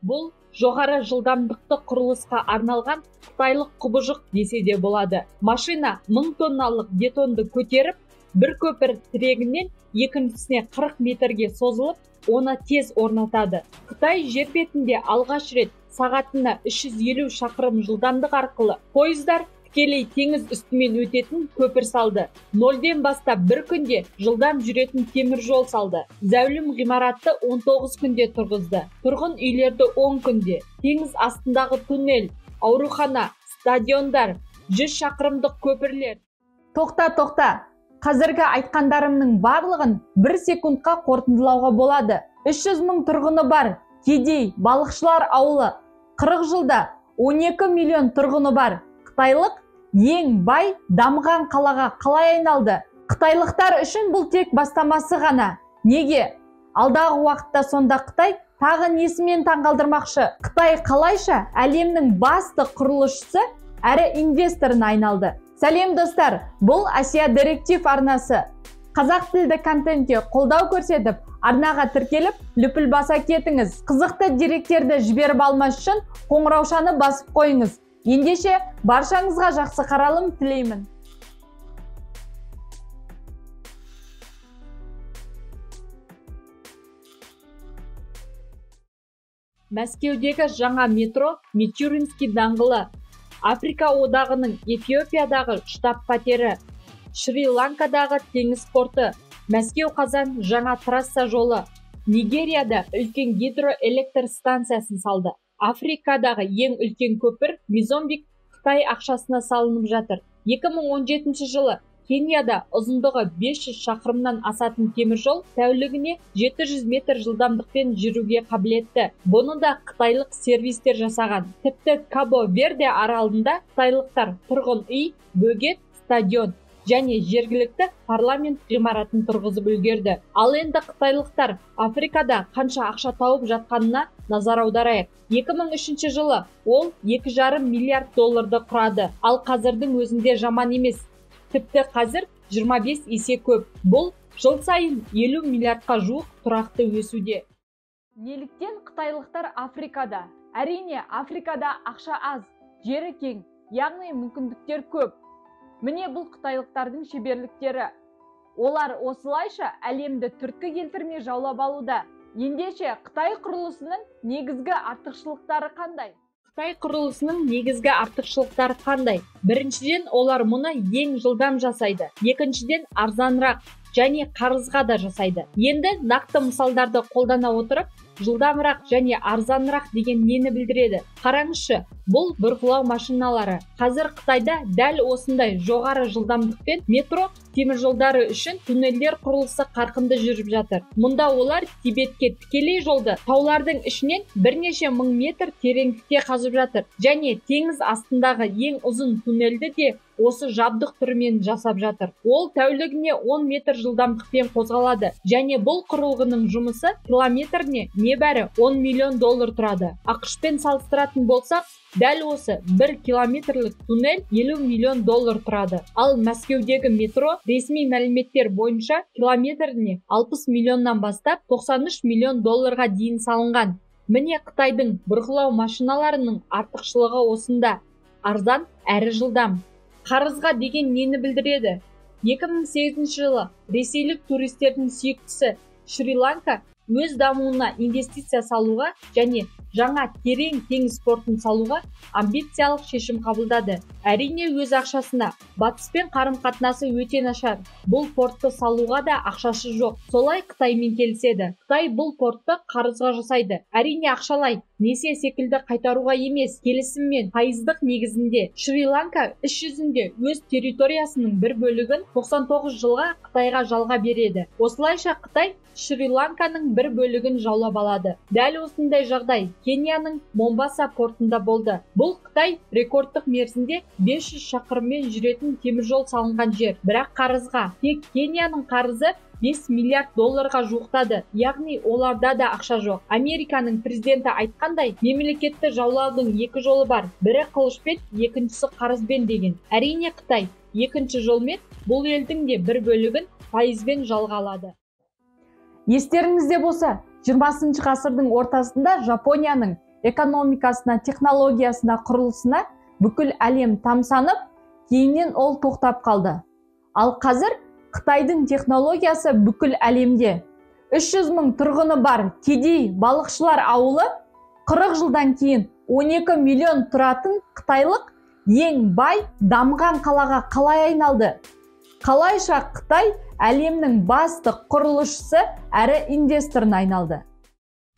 Бұл жоғары жылдамдықты құрылысқа арналған қытайлық құбыжық десе де болады. Машина 1000 тонналық бетонды көтеріп, бір көпір тірегінен екіншісіне 40 метрге созылып, оны тез орнатады. Қытай жер бетінде алғаш рет сағатына 350 шақырым жылдамдық арқылы пойыздар тікелей теңіз үстімен өтетін көпір салды. 0-ден бастап бір күнде жылдам жүретін темір жол салды. Зәулім ғимаратты 19 күнде тұрғызды. Тұрғын үйлерді 10 күнде. Теңіз астындағы туннель, аурухана, стадиондар, 100 шақырымдық көпірлер. Тоқта. Қазіргі айтқандарымның барлығын 1 секундқа қорытындылауға болады. 300 мың тұрғыны бар кедей балықшылар ауылы 40 жылда 12 миллион тұрғыны бар. Қытайлық ең бай дамыған қалаға қалай айналды? Қытайлықтар үшін бұл тек бастамасы ғана. Неге? Алдағы уақытта сонда Қытай тағы несімен таңғалдырмақшы? Қытай қалайша әлемнің басты құрылысшысы әрі инвесторына айналды. Сәлем достар, бұл Асия Директив арнасы. Қазақ тілді контентке қолдау көрсетіп, арнаға тіркеліп, лүпіл баса кетіңіз. Қызықты деректерді жіберіп алмас үшін қоңыраушаны басып қойыңыз. Ендеше баршаңызға жақсы қаралым тілеймін. Мәскеудегі жаңа метро Мичуринский даңғылы. Африка одағының Эфиопиядағы штаб-пәтері. Шри-Ланкадағы теңіз порты. Мәскеу қазан жаңа трасса жолы. Нигерияда үлкен гидроэлектр станциясын салды. Африкадағы ең үлкен көпір Мозамбик Қытай ақшасына салынып жатыр. 2017 жылы Кенияда ұзындығы 500 шақырымнан асатын темір жол тәулігіне 700 метр жылдамдықпен жүруге қабілетті. Бұны да қытайлық сервистер жасаған. Тіпті Кабо-Верде аралында қытайлықтар тұрғын үй, бөгет, стадион және жергілікті парламент ғимаратын тұрғызып үлгерді. Ал енді қытайлықтар Африкада қанша ақша тауып жатқанына назар аударайық. 2003 жылы ол 2,5 миллиард долларды құрады. Ал қазірдің өзінде жаман емес. Тіпті қазір 25 есе көп. Бұл жыл сайын 50 миллиардқа жуық тұрақты өсуде. Неліктен қытайлықтар Африкада? Әрине, Африкада ақша аз, жері кең, яғни мүмкіндіктер көп. Міне бұл қытайлықтардың шеберліктері. Олар осылайша әлемді түрткі келтірмей жаулап алуда. Ендеше Қытай құрылысының негізгі артықшылықтары қандай? Қытай құрылысының негізгі артықшылықтары қандай? Біріншіден, олар мұны ең жылдам жасайды. Екіншіден, арзанырақ және қарызға да жасайды. Енді нақты мысалдарды қолдана отырып, жылдамырақ және арзанырақ деген нені білдіреді? Қараңызшы, бұл бұрғылау машиналары. Қазір Қытайда дәл осындай жоғары жылдамдықпен метро теміржолдары үшін туннелдер құрылысы қарқынды жүріп жатыр. Мұнда олар Тибетке тікелей жолды таулардың ішінен бірнеше мың метр тереңдікте қазып жатыр. Және теңіз астындағы ең ұзын туннелді де осы жабдық түрімен жасап жатыр. Ол тәулігіне 10 метр жылдамдықпен қозғалады. Және бұл құрылғының жұмысы километріне небәрі 10 миллион доллар тұрады. ақш-пен салыстыратын болсақ, дәл осы 1 километрлік туннель 50 миллион доллар тұрады. Ал Мәскеудегі метро ресми мәліметтер бойынша километріне 60 миллионнан бастап 93 миллион долларға дейін салынған. Міне Қытайдың бұрғылау машиналарының артықшылығы осында. Арзан әрі жылдам. Қарызға деген нені білдіреді? 2008 жылы ресейлік туристердің сүйіктісі Шри-Ланка өз дамуына инвестиция салуға және жаңа терең теңіз портын салуға амбициялық шешім қабылдады. Әрине өз ақшасына. Батыспен қарым-қатынасы өте нашар. Бұл портты салуға да ақшасы жоқ. Солай Қытаймен келіседі. Қытай бұл портты қарызға жасайды. Әрине ақшалай, несие секілді қайтаруға емес, келісіммен пайыздық негізінде. Шри-Ланка іс жүзінде өз территориясының бір бөлігін 99 жылға Қытайға жалға береді. Осылайша Қытай Шри-Ланканың бір бөлігін жаулап алады. Дәл осындай жағдай Кенияның Момбаса портында болды. Бұл Қытай рекордтық мерзімде 500 шақырыммен жүретін теміржол салынған жер. Бірақ қарызға. Тек Кенияның қарызы 5 миллиард долларға жуықтады. Яғни оларда да ақша жоқ. Американың президенті айтқандай, мемлекетті жаулаудың екі жолы бар. Бірі қылышпен, екіншісі қарызбен деген. Әрине Қытай екінші жолмен бұл елдің де бір бөлігін пайызбен жалға алады. Естеріңізде болса, 20 ғасырдың ортасында Жапонияның экономикасына, технологиясына, құрылысына бүкіл әлем тамсанып, кейіннен ол тоқтап қалды. Ал қазір Қытайдың технологиясы бүкіл әлемде. 300 мың тұрғыны бар кедей балықшылар ауылы 40 жылдан кейін 12 миллион тұратын қытайлық ең бай дамыған қалаға қалай айналды? Қалайша Қытай әлемнің басты құрылысшысы әрі инвесторына айналды?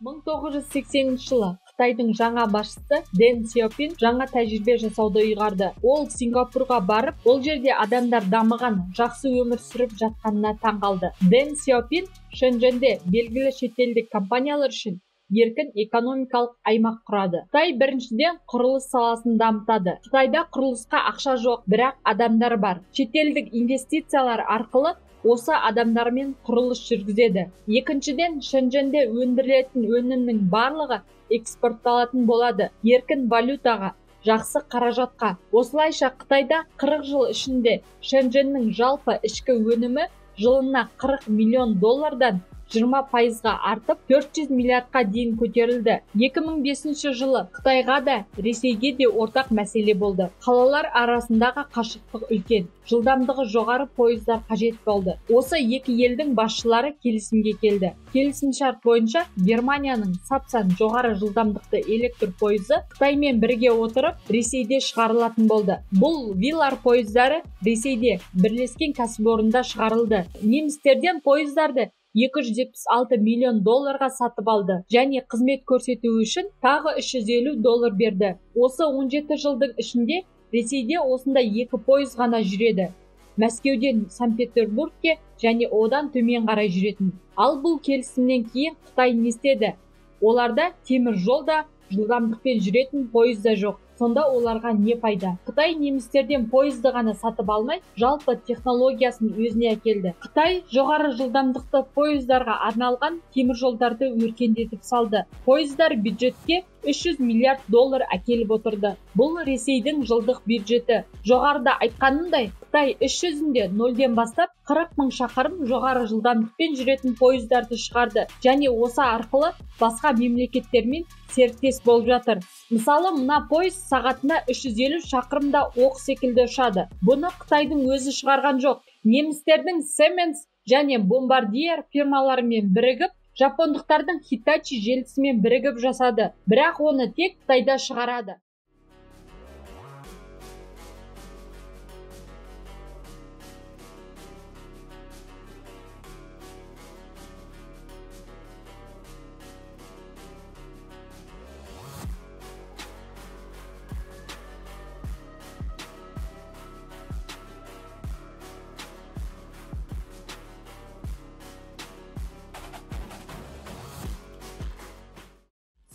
1980 жылы Қытайдың жаңа басшысы Дэн Сяопин жаңа тәжірибе жасауды ұйғарды. Ол Сингапурға барып, ол жерде адамдар дамыған, жақсы өмір сүріп жатқанына таң қалды. Дэн Сяопин Шэньчжэньде белгілі шетелдік компаниялар үшін еркін экономикалық аймақ құрады. Қытай біріншіден құрылыс саласын дамытады. Қытайда құрылысқа ақша жоқ, бірақ адамдар бар. Шетелдік инвестициялар арқылы осы адамдармен құрылыс жүргізеді. Екіншіден, Шэньчжэньде өндірілетін өнімнің барлығы экспортталатын болады. Еркін валютаға, жақсы қаражатқа. Осылайша Қытайда 40 жыл ішінде Шэньчжэньнің жалпы ішкі өнімі жылына 40 миллион доллардан 20%-ға артып 400 миллиардқа дейін көтерілді. 2005 жылы Қытайға да, Ресейге де ортақ мәселе болды. Қалалар арасындағы қашықтық үлкен, жылдамдығы жоғары пойыздар қажет болды. Осы екі елдің басшылары келісімге келді. Келісімшарт бойынша Германияның Сапсан жоғары жылдамдықты электр пойызы Қытаймен бірге отырып Ресейде шығарылатын болды. Бұл Вилар пойыздары Ресейде бірлескен кәсіпорында шығарылды. Немістерден пойыздарды 276 миллион долларға сатып алды және қызмет көрсету үшін тағы 350 доллар берді. Осы 17 жылдың ішінде Ресейде осында 2 пойыз ғана жүреді. Мәскеуден Санкт-Петербургке және одан төмен қарай жүретін. Ал бұл келісімнен кейін Қытай не істеді? Оларда темір жолда жылдамдықпен жүретін пойыз да жоқ. Сонда оларға не пайда? Қытай немістерден пойызды ғана сатып алмай, жалпы технологиясын өзіне әкелді. Қытай жоғары жылдамдықты пойыздарға арналған темір жолдарды өркендетіп салды. Пойыздар бюджетке 300 миллиард доллар әкеліп отырды. Бұл Ресейдің жылдық бюджеті. Жоғарыда айтқанымдай, Қытай 300-інде 0-ден бастап 40 мың шақырым жоғары жылдамдықпен жүретін пойыздарды шығарды және осы арқылы басқа мемлекеттермен серіктес болып жатыр. Мысалы, мына пойыз сағатына 350 шақырымда оқ секілді ұшады. Бұны Қытайдың өзі шығарған жоқ. Немістердің Siemens және Bombardier фирмаларымен бірігіп, жапондықтардың Hitachi желісімен бірігіп жасады. Бірақ оны тек Қытайда шығарады.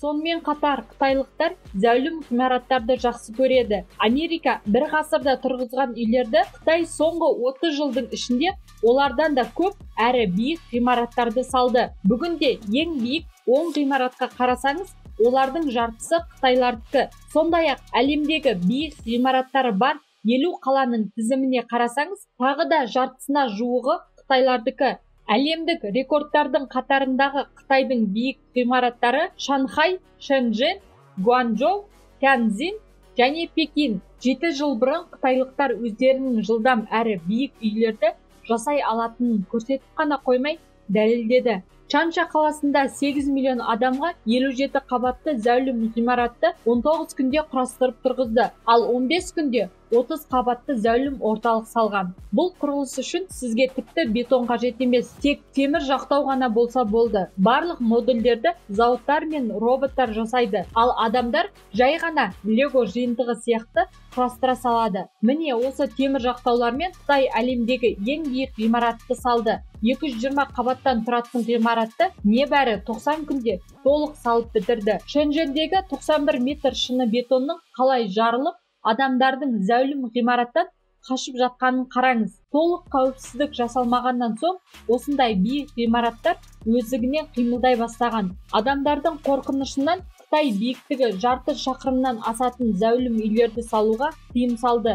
Сонымен қатар қытайлықтар зәулім ғимараттарды жақсы көреді. Америка бір ғасырда тұрғызған үйлерді Қытай соңғы 30 жылдың ішінде олардан да көп әрі биік ғимараттарды салды. Бүгінде ең биік 10 ғимаратқа қарасаңыз, олардың жартысы Қытайлардікі. Сондай-ақ әлемдегі биік ғимараттары бар 50 қаланың тізіміне қарасаңыз, тағы да жартысына жуығы Қытайлардікі. Әлемдік рекордтардың қатарындағы Қытайдың биік ғимараттары Шанхай, Шэньчжэнь, Гуанчжоу, Тяньцзин және Пекин. 7 жыл бұрын қытайлықтар өздерінің жылдам әрі биік үйлерді жасай алатынын көрсетіп қана қоймай дәлелдеді. Чанша қаласында 8 миллион адамға 57 қабатты зәулім ғимаратты 19 күнде құрастырып тұрғызды, ал 15 күнде 30 қабатты зәулім орталық салған. Бұл құрылыс үшін сізге тіпті бетон қажет емес, тек темір жақтау ғана болса болды. Барлық модульдерді зауыттар мен роботтар жасайды, ал адамдар жай ғана лего жиынтығы сияқты құрастыра салады. Міне осы темір жақтаулармен Қытай әлемдегі ең биік ғимаратты салды. 220 қабаттан тұратын ғимаратты небәрі 90 күнде толық салып бітірді. Шэньчжэньдегі 91 метр шыны бетонның қалай жарылып, адамдардың зәулім ғимараттан қашып жатқанын қараңыз. Толық қауіпсіздік жасалмағаннан соң, осындай биік ғимараттар өздігінен қимылдай бастаған. Адамдардың қорқынышынан Қытай биіктігі жарты шақырымнан асатын зәулім үйлерді салуға тыйым салды.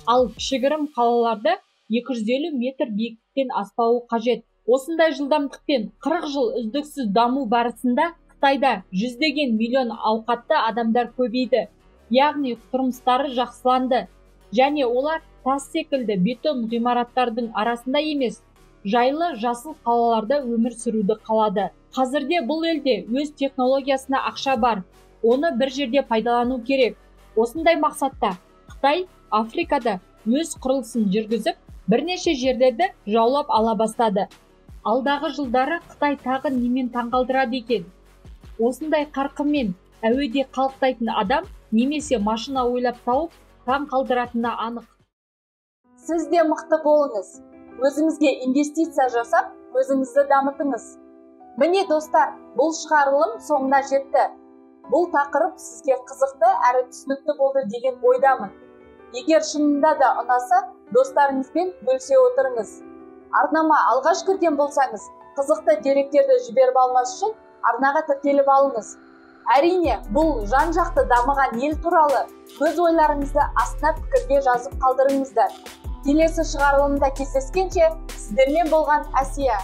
Ал кішігірім қалаларда 250 метр биіктіктен аспауы қажет. Осындай жылдамдықпен 40 жыл үздіксіз даму барысында Қытайда жүздеген миллион ауқатты адамдар көбейді, яғни тұрмыстары жақсыланды, және олар тас секілді бетон ғимараттардың арасында емес, жайлы жасыл қалаларда өмір сүруді қалады. Қазірде бұл елде өз технологиясына ақша бар, оны бір жерде пайдалану керек. Осындай мақсатта Қытай Африкада өз құрылысын жүргізіп, бірнеше жерлерді жаулап ала бастады. Алдағы жылдары Қытай тағы немен таңғалдырады екен? Осындай қарқынмен әуеде қалықтайтын адам немесе машина ойлап тауып таң қалдыратыны анық. Сіз де мықты болыңыз. Өзіңізге инвестиция жасап, өзіңізді дамытыңыз. Міне достар, бұл шығарылым соңына жетті. Бұл тақырып сізге қызықты әрі түсінікті болды деген ойдамын. Егер шынында да ұнаса, достарыңызбен бөлісе отырыңыз. Арнама алғаш кірген болсаңыз, қызықты деректерді жіберіп алмас үшін арнаға тіркеліп алыңыз. Әрине, бұл жан-жақты дамыған ел туралы өз ойларыңызды астына пікірге жазып қалдырыңыздар. Келесі шығарылымда кездескенше, сіздермен болған Әсия.